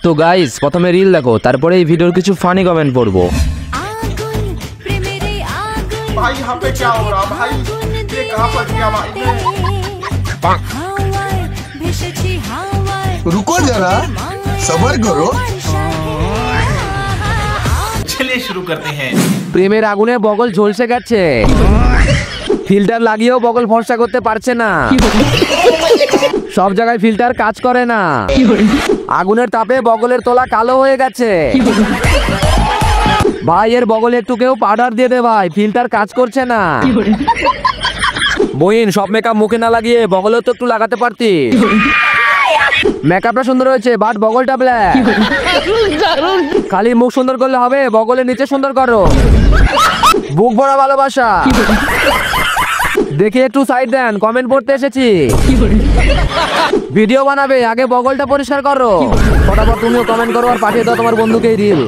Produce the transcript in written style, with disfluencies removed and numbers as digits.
তো গাইস প্রথমে রিল দেখো, তারপরে এই ভিডিওর কিছু ফানি কমেন্ট পড়বো। भाई यहाँ पे क्या हो रहा भाई, ये कहाँ फंस गया भाई रुको जरा सबर करो। चलिए शुरू करते हैं। প্রেমের আগুনে বগল ঝলসে গেছে, ফিল্টার লাগিয়েও বগল ফর্সা করতে পারছে না, সব জায়গায় ফিল্টার কাজ করে না, আগুনের তাপে বগলের তোলা কালো হয়ে গেছে। ভাই এর বগলে একটু কেউ পাউডার দিয়ে দে ভাই, ফিল্টার কাজ করছে না। বইন সব মেকআপ মুখে না লাগিয়ে বগলেও তো একটু লাগাতে পারতি। মেকআপটা সুন্দর হয়েছে বাট বগলটা ব্ল্যাক। খালি মুখ সুন্দর করলে হবে, বগলের নিচে সুন্দর করো। বুক ভরা ভালোবাসা। দেখি একটু সাইড দেন, কমেন্ট পড়তে এসেছি। ভিডিও বানাবে আগে বগলটা পরিষ্কার করো, ফটাফট তুমিও কমেন্ট করো আর পাঠিয়ে দাও তোমার বন্ধুকে রিল।